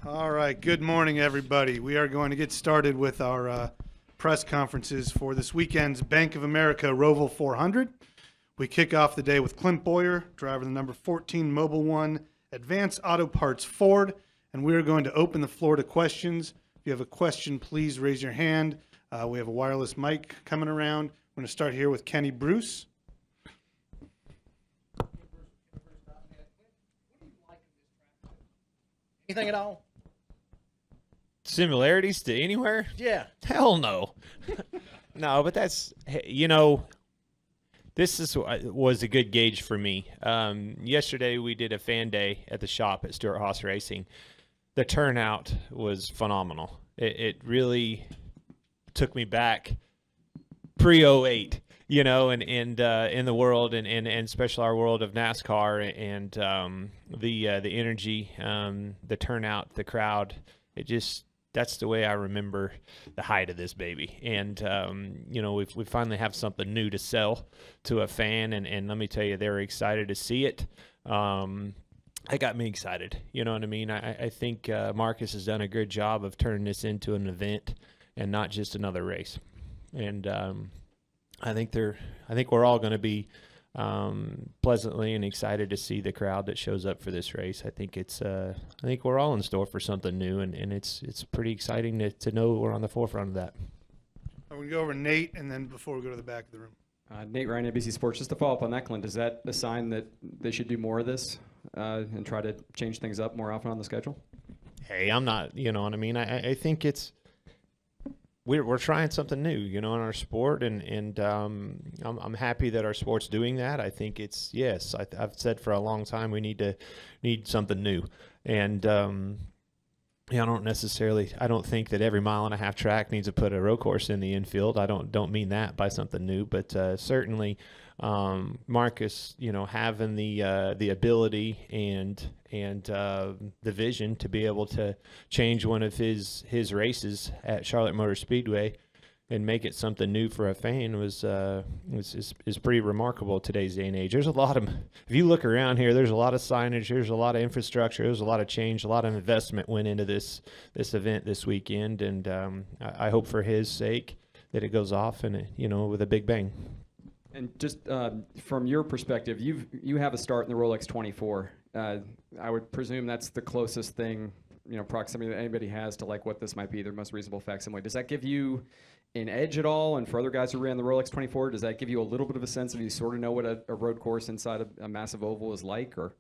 All right, good morning, everybody. We are going to get started with our press conferences for this weekend's Bank of America Roval 400. We kick off the day with Clint Bowyer, driver of the number 14 Mobile One Advanced Auto Parts Ford, and we are going to open the floor to questions. If you have a question, please raise your hand. We have a wireless mic coming around. We're going to start here with Kenny Bruce. Anything at all? Similarities to anywhere? Yeah. Hell no. No, but that's, this was a good gauge for me. Yesterday we did a fan day at the shop at Stewart Haas Racing. The turnout was phenomenal. It really took me back pre-08, and in the world and especially our world of NASCAR and the energy, the turnout, the crowd. That's the way I remember the height of this baby. And, we finally have something new to sell to a fan. And let me tell you, they're excited to see it. It got me excited. You know what I mean? I think Marcus has done a good job of turning this into an event and not just another race. And I think we're all going to be pleasantly and excited to see the crowd that shows up for this race. I think we're all in store for something new, and it's pretty exciting to know we're on the forefront of that. I'm going to go over Nate, and then before we go to the back of the room. Nate Ryan, NBC Sports. Just to follow up on that, Clint, is that a sign that they should do more of this and try to change things up more often on the schedule? Hey, I'm not, you know what I mean? I think we're trying something new, in our sport, and I'm happy that our sport's doing that. I think I've said for a long time we need something new, and I don't think that every mile-and-a-half track needs to put a road course in the infield. I don't mean that by something new, but certainly Marcus, having the ability and the vision to be able to change one of his races at Charlotte Motor Speedway and make it something new for a fan is pretty remarkable today's day and age. There's a lot of, if you look around here, there's a lot of signage, there's a lot of infrastructure, there's a lot of change, a lot of investment went into this event this weekend, and I hope for his sake that it goes off and with a big bang. And just from your perspective, you have a start in the Rolex 24. I would presume that's the closest thing, proximity that anybody has to like what this might be, their most reasonable facsimile. Does that give you an edge at all? And for other guys who ran the Rolex 24, does that give you a little bit of a sense of you sort of know what a road course inside a massive oval is like? Or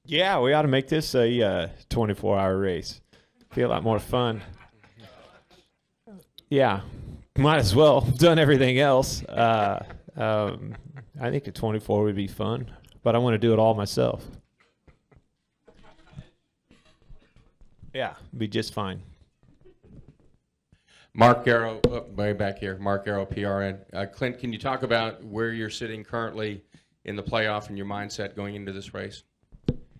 yeah, we ought to make this a 24-hour race. Feel a lot more fun. Yeah, might as well. Done everything else. I think a 24 would be fun, but I want to do it all myself. Yeah, be just fine. Mark Arrow, way back here. Mark Arrow, PRN. Clint, can you talk about where you're sitting currently in the playoff and your mindset going into this race?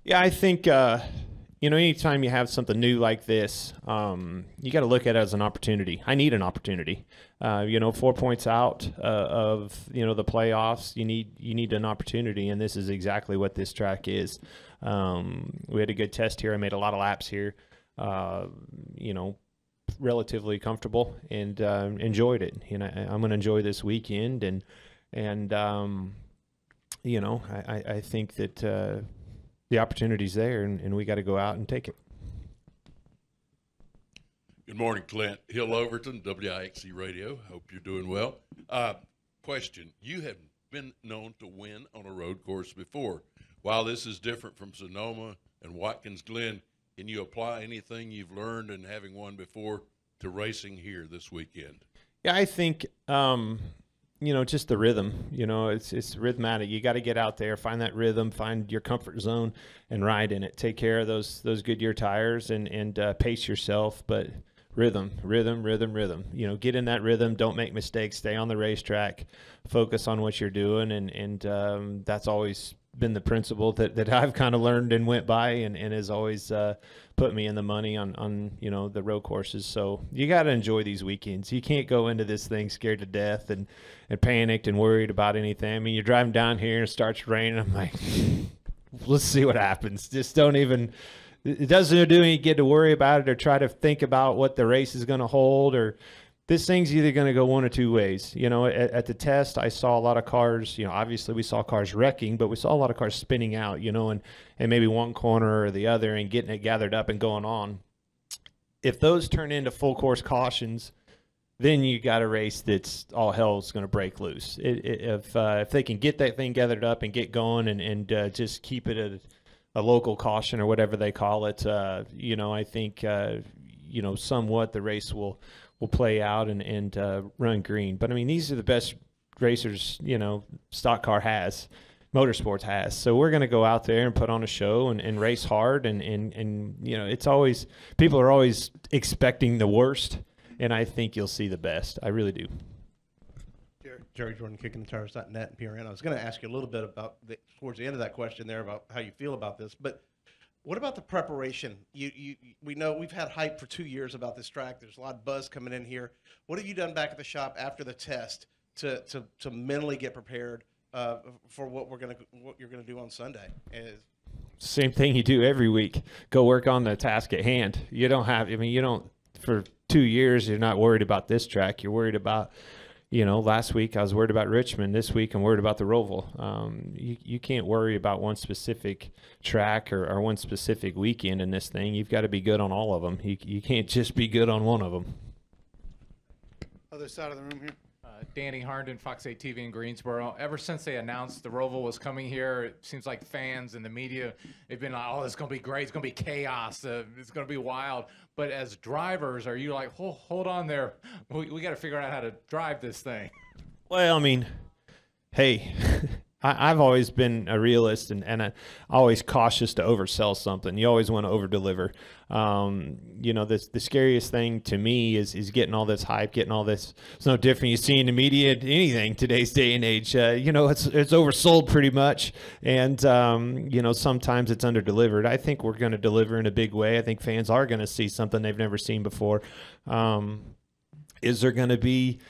Yeah, I think, anytime you have something new like this, you got to look at it as an opportunity. I need an opportunity. 4 points out of, the playoffs, you need an opportunity, and this is exactly what this track is. We had a good test here. I made a lot of laps here. Relatively comfortable and enjoyed it. I'm going to enjoy this weekend, and I think that the opportunity's there, and we got to go out and take it. Good morning, Clint. Hill Overton, WIXC Radio. Hope you're doing well. Question: you have been known to win on a road course before. While this is different from Sonoma and Watkins Glen, can you apply anything you've learned and having won before to racing here this weekend? Yeah, I think, just the rhythm. It's rhythmatic. You got to get out there, find that rhythm, find your comfort zone, and ride in it. Take care of those Goodyear tires and pace yourself, but rhythm. Get in that rhythm. Don't make mistakes. Stay on the racetrack. Focus on what you're doing, and that's always been the principle that I've kind of learned and went by and has always put me in the money on the road courses. So you got to enjoy these weekends. You can't go into this thing scared to death and panicked and worried about anything. I mean, you're driving down here and it starts raining. I'm like, let's see what happens. Just don't even it doesn't do any good to worry about it or try to think about what the race is going to hold. Or this thing's either going to go one or two ways. You know, at the test, I saw a lot of cars. You know, obviously we saw cars wrecking, but we saw a lot of cars spinning out. You know, and maybe one corner or the other, and getting it gathered up and going on. If those turn into full course cautions, then you got a race that's all hell's going to break loose. If they can get that thing gathered up and get going and just keep it a local caution or whatever they call it, you know, I think you know, somewhat the race will play out and run green. But I mean, these are the best racers, you know, stock car has, motorsports has. So we're going to go out there and put on a show and race hard and you know, it's always, people are always expecting the worst. And I think you'll see the best. I really do. Jerry Jordan, KickingTheTires.net and PRN. I was going to ask you a little bit about towards the end of that question there about how you feel about this, but what about the preparation? We know we've had hype for 2 years about this track. There's a lot of buzz coming in here. What have you done back at the shop after the test to mentally get prepared for what you're gonna do on Sunday? Same thing you do every week. Go work on the task at hand. You don't have. I mean, you don't for 2 years. You're not worried about this track. You're worried about. You know, last week I was worried about Richmond. This week I'm worried about the Roval. You can't worry about one specific track or one specific weekend in this thing. You've got to be good on all of them. You can't just be good on one of them. Other side of the room here. Danny Harnden, Fox 8 TV in Greensboro. Ever since they announced the Roval was coming here, it seems like fans and the media, they've been like, oh, it's going to be great. It's going to be chaos. It's going to be wild. But as drivers, are you like, oh, hold on there. We got to figure out how to drive this thing. Well, I mean, hey, I've always been a realist and I'm always cautious to oversell something. You always want to overdeliver. You know, the scariest thing to me is getting all this hype, getting all this. It's no different you see in the media, anything today's day and age. You know, it's oversold pretty much. And, you know, sometimes it's underdelivered. I think we're going to deliver in a big way. I think fans are going to see something they've never seen before. Is there going to be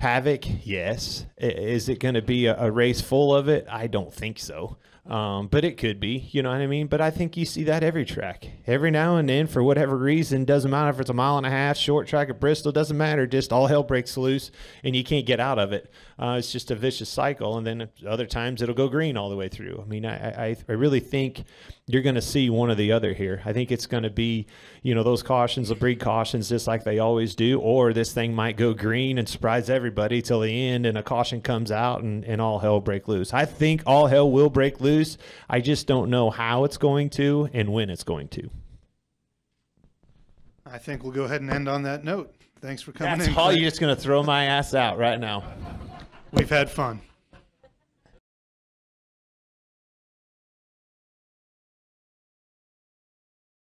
havoc? Yes. Is it going to be a race full of it? I don't think so. But it could be, you know what I mean? But I think you see that every track. Every now and then, for whatever reason, doesn't matter if it's a mile and a half, short track at Bristol, doesn't matter. Just all hell breaks loose and you can't get out of it. It's just a vicious cycle. And then other times it'll go green all the way through. I mean, I really think you're going to see one or the other here. I think it's going to be, you know, those cautions will breed cautions just like they always do, or this thing might go green and surprise everybody till the end and a caution comes out and all hell break loose. I think all hell will break loose. I just don't know how it's going to and when it's going to. I think we'll go ahead and end on that note. Thanks for coming in. That's all. You're just going to throw my ass out right now. We've had fun.